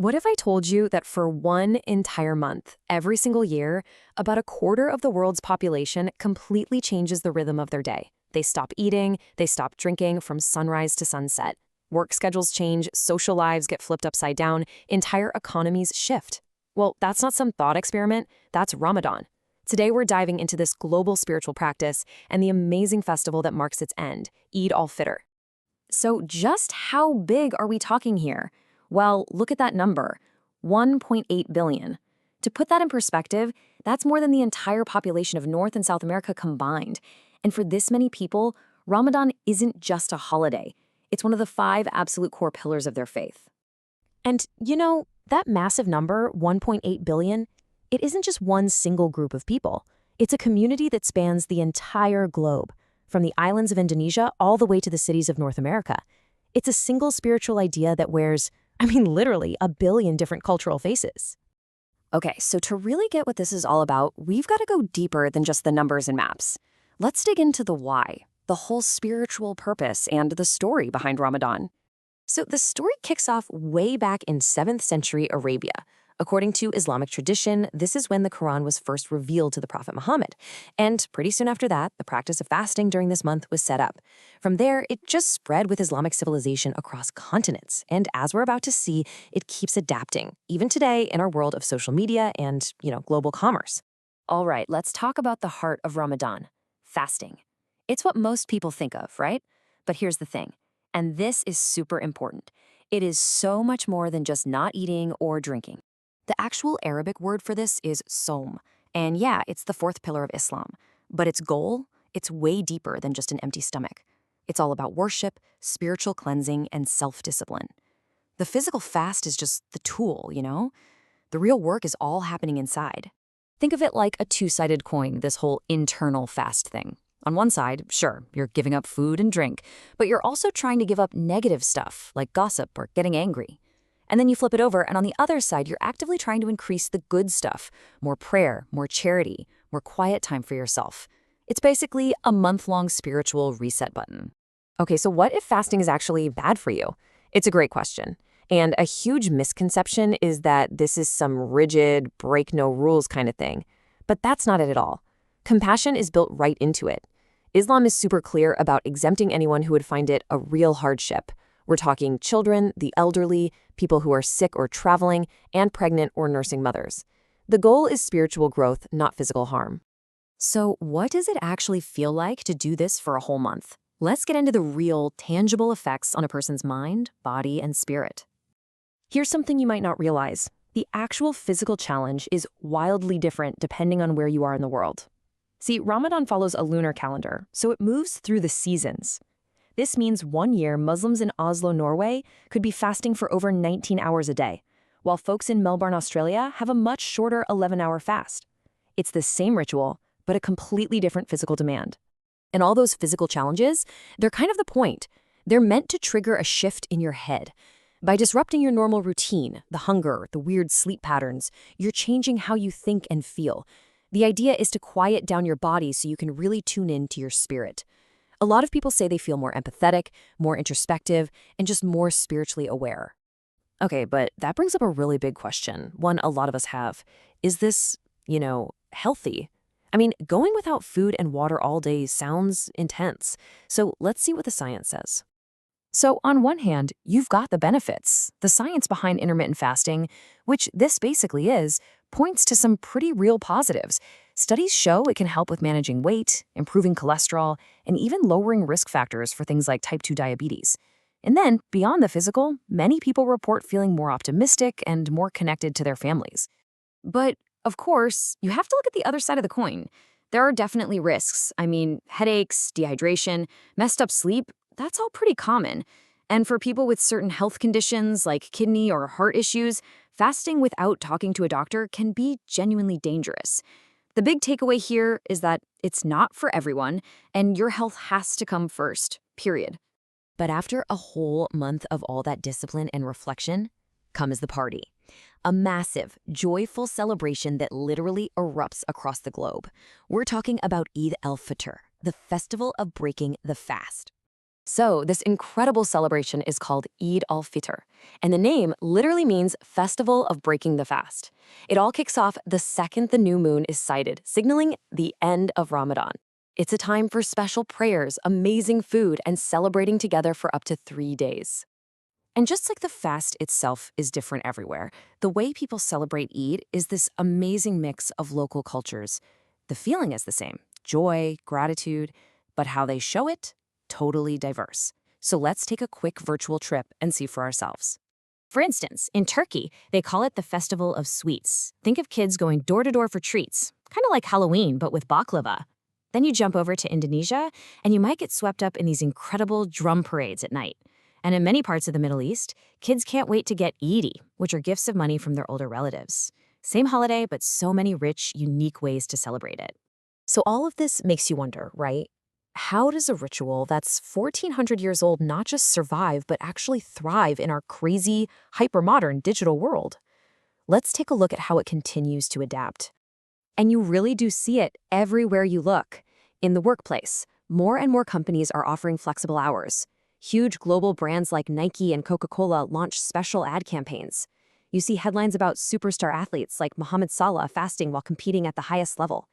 What if I told you that for one entire month, every single year, about a quarter of the world's population completely changes the rhythm of their day? They stop eating, they stop drinking from sunrise to sunset. Work schedules change, social lives get flipped upside down, entire economies shift. Well, that's not some thought experiment, that's Ramadan. Today we're diving into this global spiritual practice and the amazing festival that marks its end, Eid al-Fitr. So just how big are we talking here? Well, look at that number, 1.8 billion. To put that in perspective, that's more than the entire population of North and South America combined. And for this many people, Ramadan isn't just a holiday. It's one of the 5 absolute core pillars of their faith. And that massive number, 1.8 billion, it isn't just one single group of people. It's a community that spans the entire globe, from the islands of Indonesia all the way to the cities of North America. It's a single spiritual idea that wears, literally a billion different cultural faces. Okay, so to really get what this is all about, we've got to go deeper than just the numbers and maps. Let's dig into the why, the whole spiritual purpose, and the story behind Ramadan. So the story kicks off way back in 7th century Arabia. According to Islamic tradition, this is when the Quran was first revealed to the Prophet Muhammad. And pretty soon after that, the practice of fasting during this month was set up. From there, it just spread with Islamic civilization across continents. And as we're about to see, it keeps adapting, even today in our world of social media and, global commerce. All right, let's talk about the heart of Ramadan, fasting. It's what most people think of, right? But here's the thing, and this is super important. It is so much more than just not eating or drinking. The actual Arabic word for this is som, and yeah, it's the 4th pillar of Islam. But its goal, it's way deeper than just an empty stomach. It's all about worship, spiritual cleansing, and self-discipline. The physical fast is just the tool, The real work is all happening inside. Think of it like a two-sided coin, this whole internal fast thing. On one side, sure, you're giving up food and drink, but you're also trying to give up negative stuff, like gossip or getting angry. And then you flip it over, and on the other side, you're actively trying to increase the good stuff, more prayer, more charity, more quiet time for yourself. It's basically a month-long spiritual reset button. Okay, so what if fasting is actually bad for you? It's a great question. And a huge misconception is that this is some rigid, break-no-rules kind of thing. But that's not it at all. Compassion is built right into it. Islam is super clear about exempting anyone who would find it a real hardship. We're talking children, the elderly, people who are sick or traveling, and pregnant or nursing mothers. The goal is spiritual growth, not physical harm. So what does it actually feel like to do this for a whole month? Let's get into the real, tangible effects on a person's mind, body, and spirit. Here's something you might not realize. The actual physical challenge is wildly different depending on where you are in the world. See, Ramadan follows a lunar calendar, so it moves through the seasons. This means one year, Muslims in Oslo, Norway, could be fasting for over 19 hours a day, while folks in Melbourne, Australia, have a much shorter 11-hour fast. It's the same ritual, but a completely different physical demand. And all those physical challenges, they're kind of the point. They're meant to trigger a shift in your head. By disrupting your normal routine, the hunger, the weird sleep patterns, you're changing how you think and feel. The idea is to quiet down your body so you can really tune in to your spirit. A lot of people say they feel more empathetic, more introspective, and just more spiritually aware. Okay, but that brings up a really big question, one a lot of us have. Is this, healthy? Going without food and water all day sounds intense. So let's see what the science says. So on one hand, you've got the benefits. The science behind intermittent fasting, which this basically is, points to some pretty real positives. Studies show it can help with managing weight, improving cholesterol, and even lowering risk factors for things like type 2 diabetes. And then, beyond the physical, many people report feeling more optimistic and more connected to their families. But, of course, you have to look at the other side of the coin. There are definitely risks. Headaches, dehydration, messed up sleep, that's all pretty common. And for people with certain health conditions like kidney or heart issues, fasting without talking to a doctor can be genuinely dangerous. The big takeaway here is that it's not for everyone, and your health has to come first, period. But after a whole month of all that discipline and reflection, comes the party. A massive, joyful celebration that literally erupts across the globe. We're talking about Eid al-Fitr, the festival of breaking the fast. So, this incredible celebration is called Eid al-Fitr, and the name literally means Festival of Breaking the Fast. It all kicks off the second the new moon is sighted, signaling the end of Ramadan. It's a time for special prayers, amazing food, and celebrating together for up to 3 days. And just like the fast itself is different everywhere, the way people celebrate Eid is this amazing mix of local cultures. The feeling is the same: joy, gratitude, but how they show it, totally diverse. So let's take a quick virtual trip and see for ourselves. For instance, in Turkey, they call it the Festival of Sweets. Think of kids going door to door for treats, kind of like Halloween, but with baklava. Then you jump over to Indonesia, and you might get swept up in these incredible drum parades at night. And in many parts of the Middle East, kids can't wait to get Eid, which are gifts of money from their older relatives. Same holiday, but so many rich, unique ways to celebrate it. So all of this makes you wonder, right? How does a ritual that's 1,400 years old not just survive, but actually thrive in our crazy, hyper-modern digital world? Let's take a look at how it continues to adapt. And you really do see it everywhere you look. In the workplace, more and more companies are offering flexible hours. Huge global brands like Nike and Coca-Cola launch special ad campaigns. You see headlines about superstar athletes like Mohamed Salah fasting while competing at the highest level.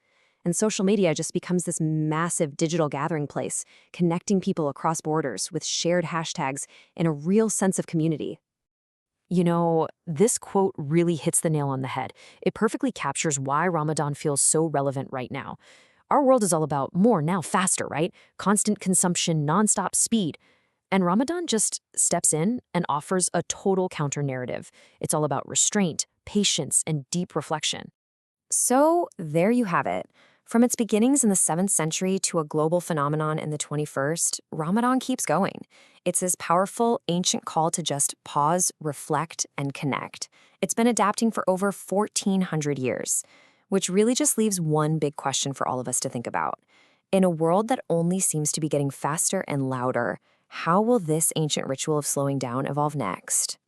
And social media just becomes this massive digital gathering place, connecting people across borders with shared hashtags and a real sense of community. You know, this quote really hits the nail on the head. It perfectly captures why Ramadan feels so relevant right now. Our world is all about more, now faster, right? Constant consumption, nonstop speed. And Ramadan just steps in and offers a total counter-narrative. It's all about restraint, patience, and deep reflection. So there you have it. From its beginnings in the 7th century to a global phenomenon in the 21st, Ramadan keeps going. It's this powerful, ancient call to just pause, reflect, and connect. It's been adapting for over 1,400 years, which really just leaves one big question for all of us to think about. In a world that only seems to be getting faster and louder, how will this ancient ritual of slowing down evolve next?